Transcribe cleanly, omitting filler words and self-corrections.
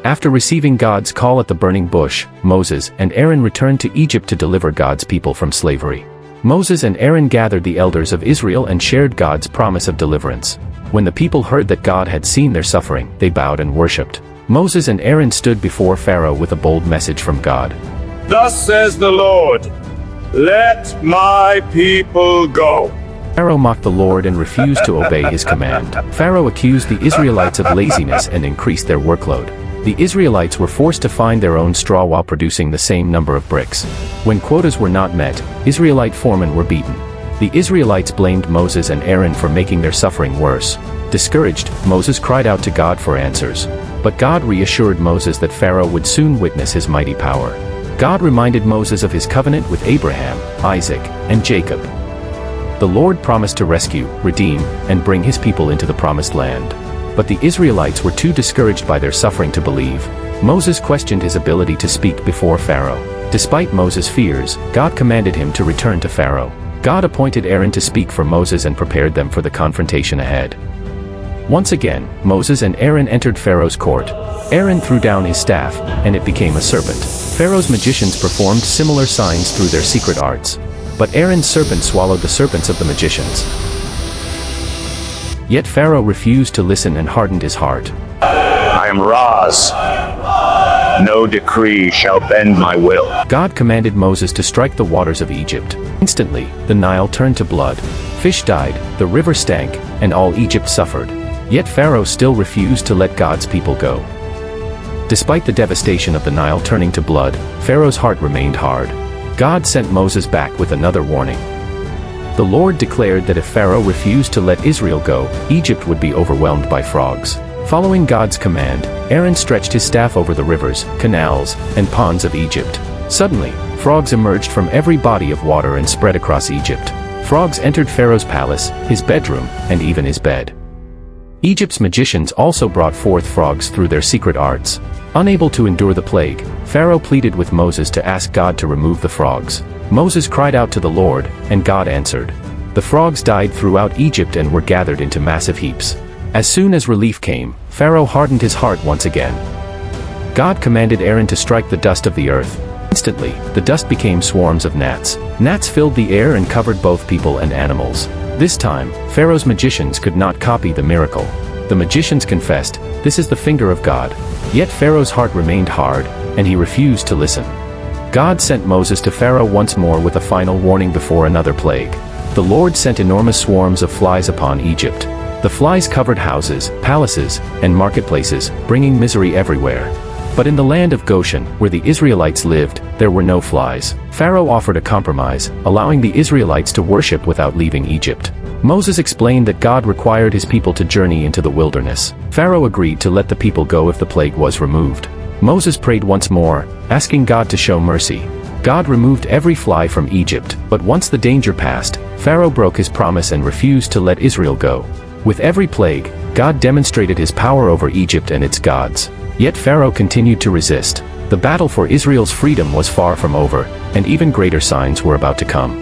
After receiving God's call at the burning bush, Moses and Aaron returned to Egypt to deliver God's people from slavery. Moses and Aaron gathered the elders of Israel and shared God's promise of deliverance. When the people heard that God had seen their suffering, they bowed and worshipped. Moses and Aaron stood before Pharaoh with a bold message from God. Thus says the Lord, let my people go. Pharaoh mocked the Lord and refused to obey his command. Pharaoh accused the Israelites of laziness and increased their workload. The Israelites were forced to find their own straw while producing the same number of bricks. When quotas were not met, Israelite foremen were beaten. The Israelites blamed Moses and Aaron for making their suffering worse. Discouraged, Moses cried out to God for answers. But God reassured Moses that Pharaoh would soon witness his mighty power. God reminded Moses of his covenant with Abraham, Isaac, and Jacob. The Lord promised to rescue, redeem, and bring his people into the promised land. But the Israelites were too discouraged by their suffering to believe. Moses questioned his ability to speak before Pharaoh. Despite Moses' fears, God commanded him to return to Pharaoh. God appointed Aaron to speak for Moses and prepared them for the confrontation ahead. Once again, Moses and Aaron entered Pharaoh's court. Aaron threw down his staff, and it became a serpent. Pharaoh's magicians performed similar signs through their secret arts. But Aaron's serpent swallowed the serpents of the magicians. Yet Pharaoh refused to listen and hardened his heart. I am Raz. No decree shall bend my will. God commanded Moses to strike the waters of Egypt. Instantly, the Nile turned to blood. Fish died, the river stank, and all Egypt suffered. Yet Pharaoh still refused to let God's people go. Despite the devastation of the Nile turning to blood, Pharaoh's heart remained hard. God sent Moses back with another warning. The Lord declared that if Pharaoh refused to let Israel go, Egypt would be overwhelmed by frogs. Following God's command, Aaron stretched his staff over the rivers, canals, and ponds of Egypt. Suddenly, frogs emerged from every body of water and spread across Egypt. Frogs entered Pharaoh's palace, his bedroom, and even his bed. Egypt's magicians also brought forth frogs through their secret arts. Unable to endure the plague, Pharaoh pleaded with Moses to ask God to remove the frogs. Moses cried out to the Lord, and God answered. The frogs died throughout Egypt and were gathered into massive heaps. As soon as relief came, Pharaoh hardened his heart once again. God commanded Aaron to strike the dust of the earth. Instantly, the dust became swarms of gnats. Gnats filled the air and covered both people and animals. This time, Pharaoh's magicians could not copy the miracle. The magicians confessed, "This is the finger of God." Yet Pharaoh's heart remained hard, and he refused to listen. God sent Moses to Pharaoh once more with a final warning before another plague. The Lord sent enormous swarms of flies upon Egypt. The flies covered houses, palaces, and marketplaces, bringing misery everywhere. But in the land of Goshen, where the Israelites lived, there were no flies. Pharaoh offered a compromise, allowing the Israelites to worship without leaving Egypt. Moses explained that God required his people to journey into the wilderness. Pharaoh agreed to let the people go if the plague was removed. Moses prayed once more, asking God to show mercy. God removed every fly from Egypt, but once the danger passed, Pharaoh broke his promise and refused to let Israel go. With every plague, God demonstrated his power over Egypt and its gods. Yet Pharaoh continued to resist. The battle for Israel's freedom was far from over, and even greater signs were about to come.